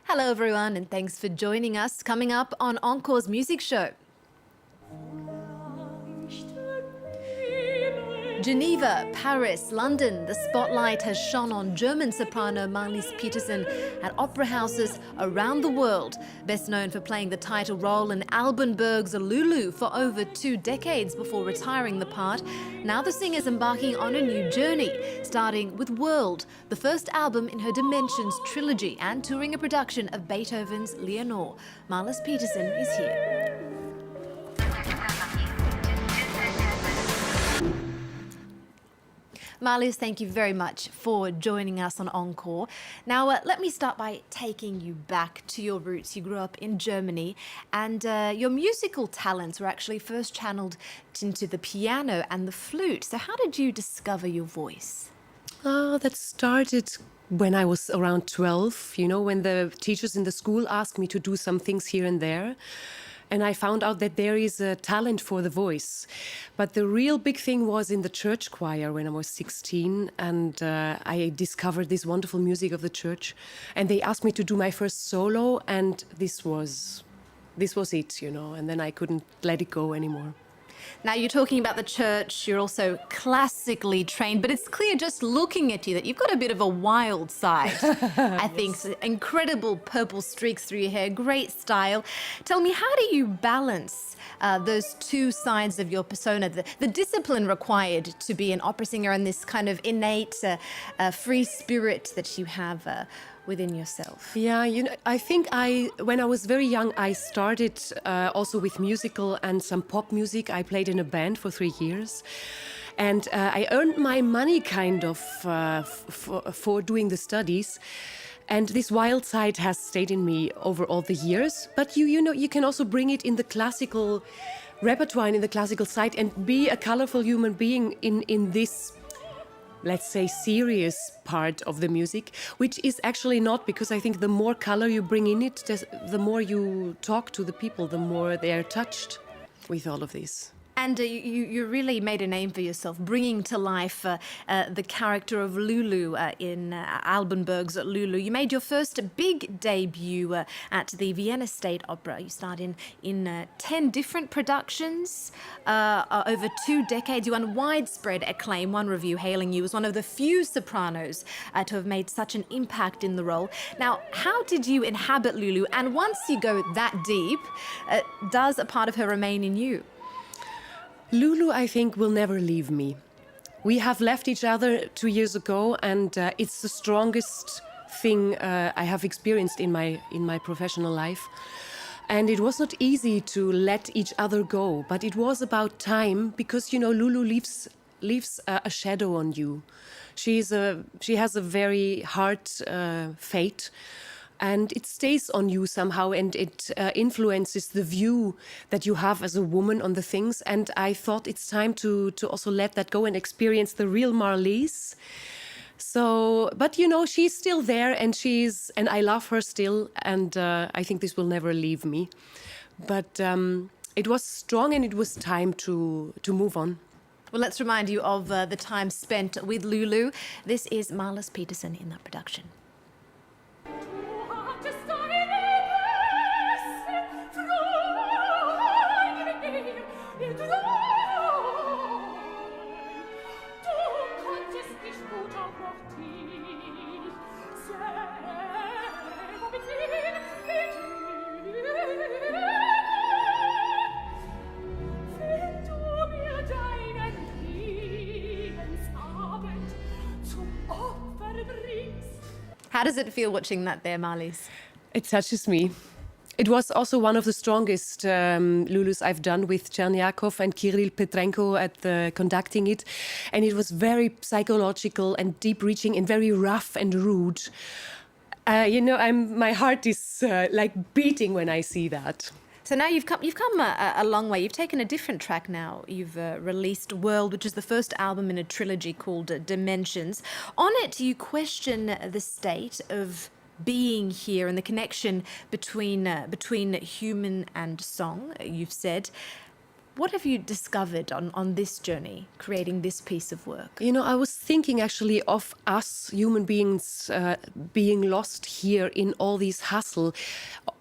Hello everyone and thanks for joining us. Coming up on Encore's Music Show. Geneva, Paris, London, the spotlight has shone on German soprano Marlis Petersen at opera houses around the world. Best known for playing the title role in Alban Berg's Lulu for over 2 decades before retiring the part, now the singer's embarking on a new journey, starting with World, the first album in her Dimensions trilogy, and touring a production of Beethoven's Leonore. Marlis Petersen is here. Marlis, thank you very much for joining us on Encore. Now, let me start by taking you back to your roots. You grew up in Germany, and your musical talents were actually first channeled into the piano and the flute. So how did you discover your voice? That started when I was around 12, when the teachers in the school asked me to do some things here and there. And I found out that there is a talent for the voice. But the real big thing was in the church choir when I was 16. And I discovered this wonderful music of the church. And they asked me to do my first solo. And this was it, And then I couldn't let it go anymore. Now, you're talking about the church, you're also classically trained, but it's clear just looking at you that you've got a bit of a wild side. I think so. Incredible purple streaks through your hair, great style. Tell me, how do you balance those two sides of your persona, the discipline required to be an opera singer and this kind of innate free spirit that you have within yourself? Yeah, I think when I was very young, I started also with musical and some pop music. I played in a band for 3 years. And I earned my money kind of for doing the studies. And this wild side has stayed in me over all the years. But you can also bring it in the classical repertoire and in the classical side and be a colorful human being in this, let's say, serious part of the music, which is actually not, because I think the more color you bring in it, the more you talk to the people, the more they are touched with all of this. And you really made a name for yourself, bringing to life the character of Lulu in Alban Berg's Lulu. You made your first big debut at the Vienna State Opera. You starred in 10 different productions over 2 decades. You won widespread acclaim, one review hailing you as one of the few sopranos to have made such an impact in the role. Now, how did you inhabit Lulu? And once you go that deep, does a part of her remain in you? Lulu, I think, will never leave me. We have left each other 2 years ago, and it's the strongest thing I have experienced in my professional life. And it was not easy to let each other go, but it was about time, because Lulu leaves a shadow on you. She has a very hard fate. And it stays on you somehow, and it influences the view that you have as a woman on the things. And I thought it's time to also let that go and experience the real Marlis. So, but she's still there, and I love her still, and I think this will never leave me. But it was strong, and it was time to move on. Well, let's remind you of the time spent with Lulu. This is Marlis Petersen in that production. How does it feel watching that there, Marlis? It touches me. It was also one of the strongest Lulus I've done, with Chernyakov and Kirill Petrenko conducting it. And it was very psychological and deep-reaching and very rough and rude. My heart is like beating when I see that. So now you've come a long way. You've taken a different track now. You've released World, which is the first album in a trilogy called Dimensions. On it, you question the state of being here and the connection between human and song, you've said. What have you discovered on this journey, creating this piece of work? You know, I was thinking actually of us human beings being lost here in all this hustle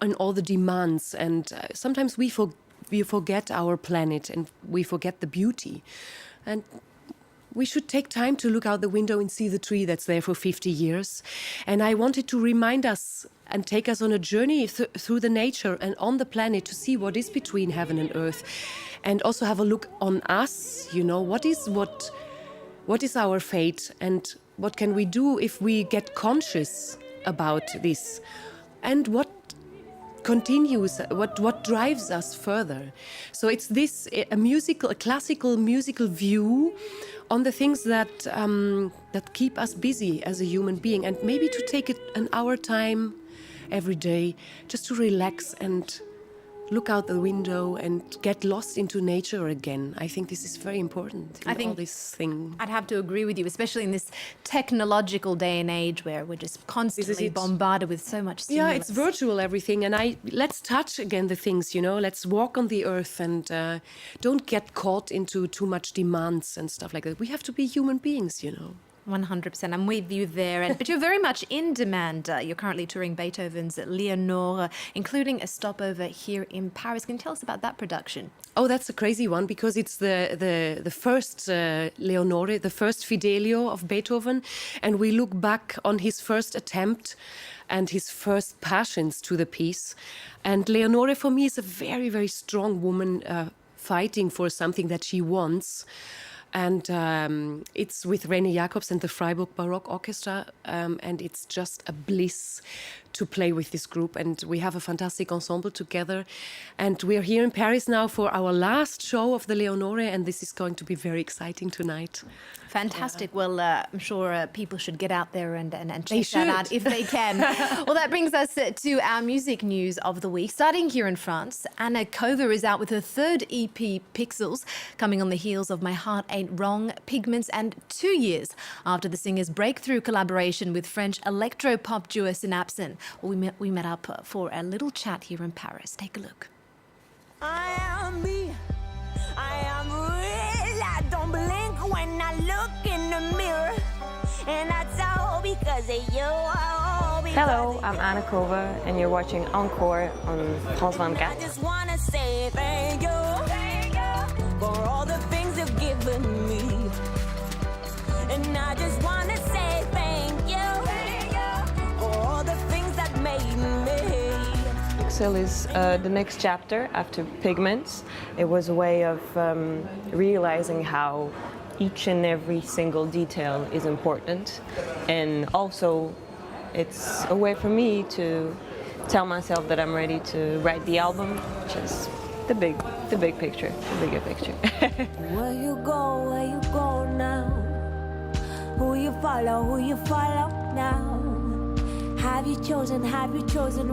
and all the demands. And sometimes we forget our planet and we forget the beauty. And we should take time to look out the window and see the tree that's there for 50 years. And I wanted to remind us and take us on a journey through the nature and on the planet to see what is between heaven and earth. And also have a look on us, you know, what is our fate and what can we do if we get conscious about this? And what continues, what drives us further? So it's this, a classical musical view on the things that that keep us busy as a human being, and maybe to take it an hour time every day just to relax and look out the window and get lost into nature again. I think this is very important. I think all this thing. I'd have to agree with you, especially in this technological day and age where we're just constantly bombarded with so much stimulus. Yeah, it's virtual everything, and let's touch again the things, you know. Let's walk on the earth and don't get caught into too much demands and stuff like that. We have to be human beings, you know. 100%. I'm with you there. But you're very much in demand. You're currently touring Beethoven's Leonore, including a stopover here in Paris. Can you tell us about that production? Oh, that's a crazy one because it's the first Leonore, the first Fidelio of Beethoven. And we look back on his first attempt and his first passions to the piece. And Leonore, for me, is a very, very strong woman fighting for something that she wants. And it's with René Jacobs and the Freiburg Baroque Orchestra, and it's just a bliss to play with this group. And we have a fantastic ensemble together. And we're here in Paris now for our last show of the Leonore, and this is going to be very exciting tonight. Fantastic. Well, I'm sure people should get out there and check that out if they can. Well, that brings us to our music news of the week. Starting here in France, Anna Kova is out with her third EP, Pixels, coming on the heels of My Heart Ain't Wrong, Pigments, and 2 years after the singer's breakthrough collaboration with French electro-pop duo Synapson. We met up for a little chat here in Paris. Take a look. I am me. I am real. I don't blink when I look in the mirror. And that's all because of you. Hello, I'm Anna Kova, and you're watching Encore on France 24. I just want to say thank you for all the things you've given me. And I just want to say thank you for all the things that made me. Pixel is the next chapter after Pigments. It was a way of realizing how each and every single detail is important, and also it's a way for me to tell myself that I'm ready to write the album, which is the big picture, the bigger picture. Where you go now? Who you follow now? Have you chosen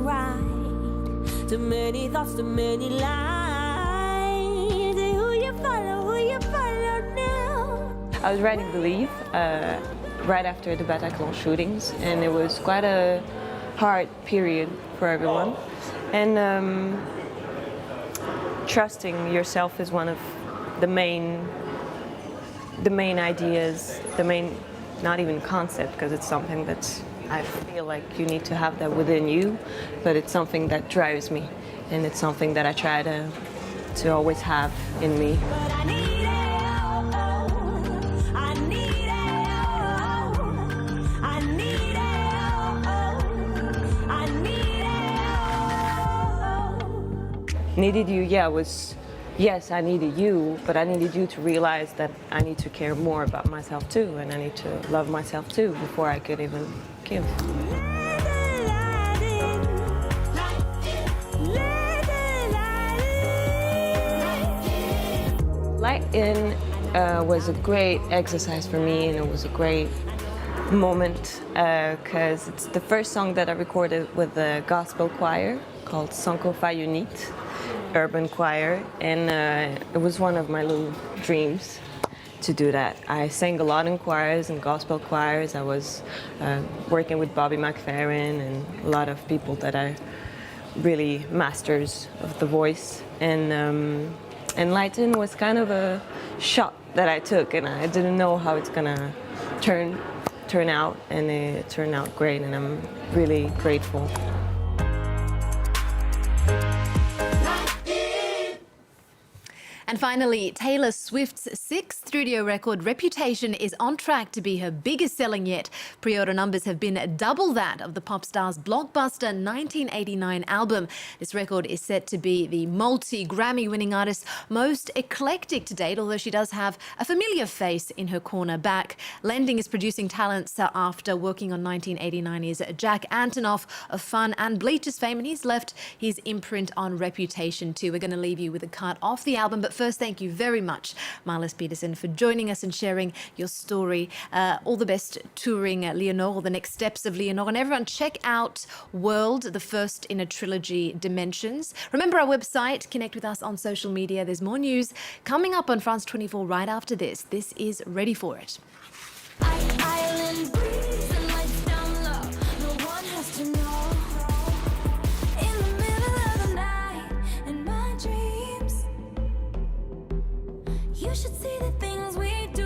right? Too many thoughts, too many lies. Who you follow now? I was writing Believe right after the Bataclan shootings, and it was quite a hard period for everyone. And trusting yourself is one of the main ideas, not even concept, because it's something that I feel like you need to have that within you, but it's something that drives me, and it's something that I try to always have in me. But I need it, I need it, I need it, I need it. Needed you, yeah, yes, I needed you, but I needed you to realize that I need to care more about myself too, and I need to love myself too before I could even give. Light In was a great exercise for me, and it was a great moment because it's the first song that I recorded with the gospel choir called Sanko Fayunit urban choir, and it was one of my little dreams to do that. I sang a lot in choirs and gospel choirs. I was working with Bobby McFerrin and a lot of people that are really masters of the voice, and And Lighten was kind of a shot that I took, and I didn't know how it's gonna turn out, and it turned out great, and I'm really grateful. And finally, Taylor Swift's sixth studio record, Reputation, is on track to be her biggest selling yet. Pre-order numbers have been double that of the pop star's blockbuster 1989 album. This record is set to be the multi-Grammy-winning artist's most eclectic to date, although she does have a familiar face in her corner back. Lending is producing talents after working on 1989 is Jack Antonoff of Fun and Bleachers fame, and he's left his imprint on Reputation too. We're going to leave you with a cut off the album, but first, thank you very much, Marlis Petersen, for joining us and sharing your story. All the best touring Leonore, or the next steps of Leonore. And everyone, check out World, the first in a trilogy, Dimensions. Remember our website, connect with us on social media. There's more news coming up on France 24 right after this. This is Ready For It. Island breeze and lights down low. No one has to know. In the middle of the night, in my dreams, you should see the things we do.